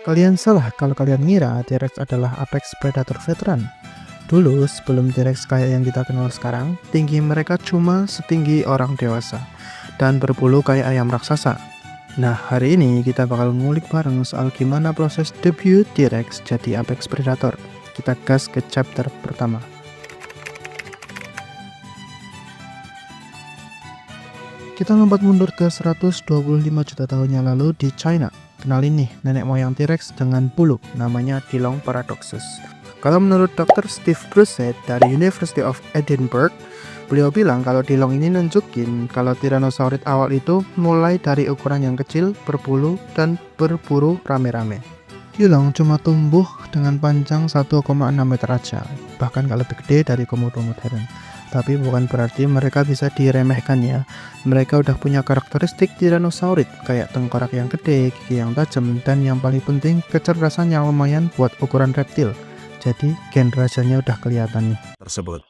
Kalian salah kalau kalian ngira T-Rex adalah apex predator veteran. Dulu, sebelum T-Rex kayak yang kita kenal sekarang, tinggi mereka cuma setinggi orang dewasa dan berbulu kayak ayam raksasa. Nah, hari ini kita bakal ngulik bareng soal gimana proses debut T-Rex jadi apex predator. Kita gas ke chapter pertama. Kita lompat mundur ke 125 juta tahun yang lalu di China. Kenalin nih, nenek moyang T-Rex dengan bulu, namanya Dillong paradoxus. Kalau menurut Dr. Steve Bruce dari University of Edinburgh, beliau bilang kalau Dillong ini nunjukin kalau Tyrannosaurus awal itu mulai dari ukuran yang kecil, berbulu, dan berburu rame-rame. Dillong cuma tumbuh dengan panjang 1,6 meter aja, bahkan gak lebih gede dari komodo modern. Tapi bukan berarti mereka bisa diremehkan ya. Mereka udah punya karakteristik Tyrannosaurus, kayak tengkorak yang gede, gigi yang tajam, dan yang paling penting kecerdasan yang lumayan buat ukuran reptil. Jadi gen rajanya udah kelihatan nih. Tersebut.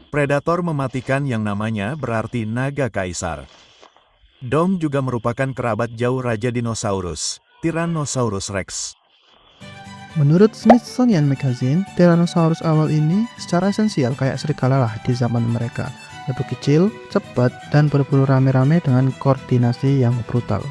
Predator mematikan yang namanya berarti naga kaisar. Dom juga merupakan kerabat jauh Raja Dinosaurus, Tyrannosaurus Rex. Menurut Smithsonian Magazine, Tyrannosaurus awal ini secara esensial kayak serigala lah di zaman mereka. Lebih kecil, cepat, dan berburu rame-rame dengan koordinasi yang brutal.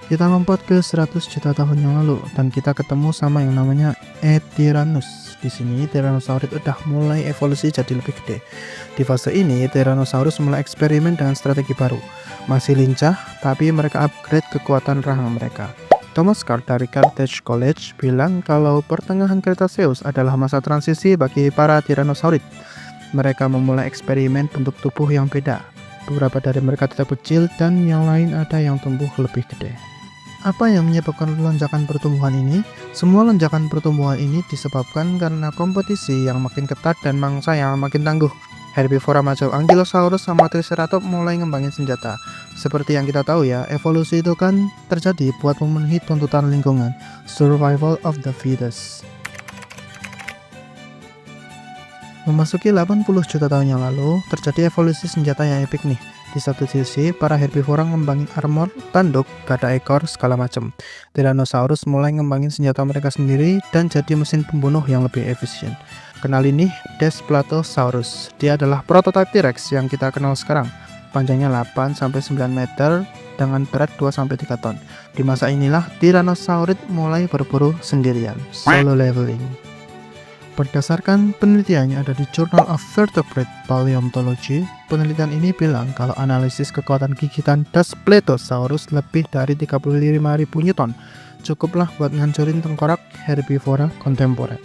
Kita lompat ke 100 juta tahun yang lalu dan kita ketemu sama yang namanya Etyrannus. Di sini Tyrannosaurus udah mulai evolusi jadi lebih gede. Di fase ini Tyrannosaurus mulai eksperimen dengan strategi baru. Masih lincah, tapi mereka upgrade kekuatan rahang mereka. Thomas Carr dari Carthage College bilang kalau pertengahan Cretaceous adalah masa transisi bagi para Tyrannosaurus. Mereka memulai eksperimen bentuk tubuh yang beda. Beberapa dari mereka tetap kecil dan yang lain ada yang tumbuh lebih gede. Apa yang menyebabkan lonjakan pertumbuhan ini? Semua lonjakan pertumbuhan ini disebabkan karena kompetisi yang makin ketat dan mangsa yang makin tangguh. Herbivora macam Ankylosaurus sama Triceratops mulai ngembangin senjata. Seperti yang kita tahu ya, evolusi itu kan terjadi buat memenuhi tuntutan lingkungan. Survival of the fittest. Memasuki 80 juta tahun yang lalu, terjadi evolusi senjata yang epik nih. Di satu sisi, para herbivora ngembangin armor, tanduk, gada ekor, segala macam. Tyrannosaurus mulai ngembangin senjata mereka sendiri dan jadi mesin pembunuh yang lebih efisien. Kenalin nih, Desplatosaurus. Dia adalah prototipe T-Rex yang kita kenal sekarang. Panjangnya 8-9 meter dengan berat 2-3 ton. Di masa inilah Tyrannosaurus mulai berburu sendirian, solo leveling. Berdasarkan penelitiannya ada di Journal of Vertebrate Paleontology, penelitian ini bilang kalau analisis kekuatan gigitan Desplatosaurus lebih dari 35.000 Newton cukuplah buat ngancurin tengkorak herbivora kontemporer.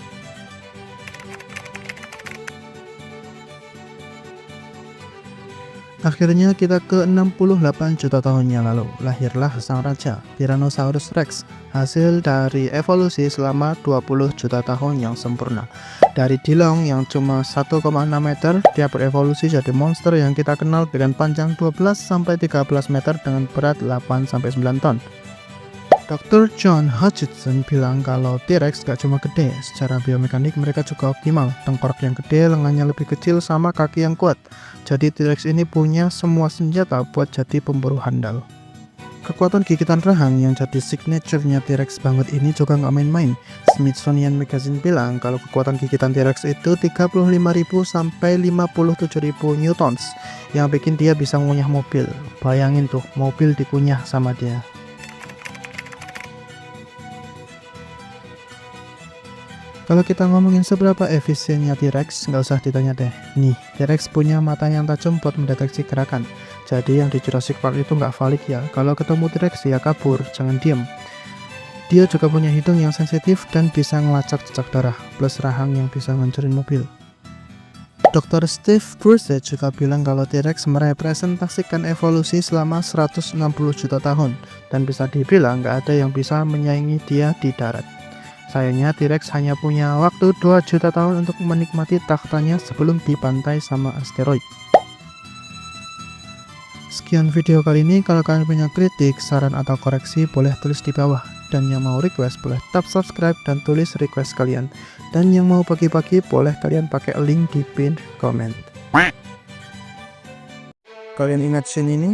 Akhirnya kita ke 68 juta tahun yang lalu, lahirlah sang raja, Tyrannosaurus Rex, hasil dari evolusi selama 20 juta tahun yang sempurna. Dari Dillong yang cuma 1,6 meter, dia berevolusi jadi monster yang kita kenal dengan panjang 12-13 meter dengan berat 8-9 ton. Dr. John Hutchinson bilang kalau T-Rex gak cuma gede, secara biomekanik mereka juga optimal. Tengkorak yang gede, lengannya lebih kecil, sama kaki yang kuat. Jadi T-Rex ini punya semua senjata buat jadi pemburu handal. Kekuatan gigitan rahang yang jadi signature-nya T-Rex banget ini juga gak main-main. Smithsonian Magazine bilang kalau kekuatan gigitan T-Rex itu 35.000 sampai 57.000 newtons, yang bikin dia bisa ngunyah mobil. Bayangin tuh, mobil dikunyah sama dia. Kalau kita ngomongin seberapa efisiennya T-Rex, nggak usah ditanya deh. Nih, T-Rex punya mata yang tajam buat mendeteksi gerakan. Jadi yang di Jurassic Park itu nggak valid ya. Kalau ketemu T-Rex ya kabur, jangan diem. Dia juga punya hidung yang sensitif dan bisa ngelacak jejak darah, plus rahang yang bisa ngancurin mobil. Dr. Steve Bruce juga bilang kalau T-Rex merepresentasikan evolusi selama 160 juta tahun, dan bisa dibilang nggak ada yang bisa menyaingi dia di darat. Sayangnya T-Rex hanya punya waktu 2 juta tahun untuk menikmati tahtanya sebelum dibantai sama asteroid. Sekian video kali ini. Kalau kalian punya kritik, saran atau koreksi boleh tulis di bawah. Dan yang mau request boleh tap subscribe dan tulis request kalian. Dan yang mau bagi-bagi boleh kalian pakai link di pin comment. Kalian ingat scene ini?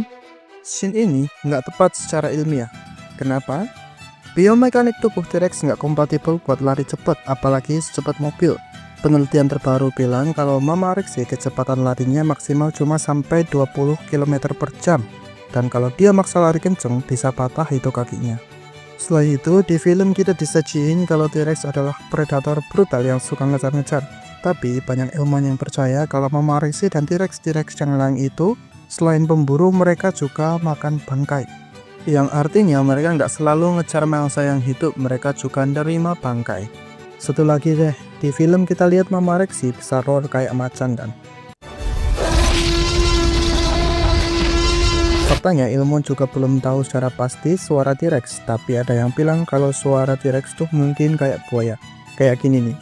Scene ini nggak tepat secara ilmiah. Kenapa? Biomekanik tubuh T-Rex nggak kompatibel buat lari cepat, apalagi secepat mobil. Penelitian terbaru bilang kalau Mama Rexy kecepatan larinya maksimal cuma sampai 20 km per jam. Dan kalau dia maksa lari kenceng, bisa patah itu kakinya. Selain itu, di film kita disajiin kalau T-Rex adalah predator brutal yang suka ngejar-ngejar. Tapi banyak ilmuwan yang percaya kalau Mama Rexy dan T-Rex yang lain itu, selain pemburu, mereka juga makan bangkai. Yang artinya mereka nggak selalu ngejar mangsa yang hidup, mereka juga nerima bangkai. Satu lagi deh, di film kita lihat Mama Rexy bisa roar kayak macan kan. Faktanya ilmuwan juga belum tahu secara pasti suara T-Rex, tapi ada yang bilang kalau suara T-Rex tuh mungkin kayak buaya. Kayak gini nih.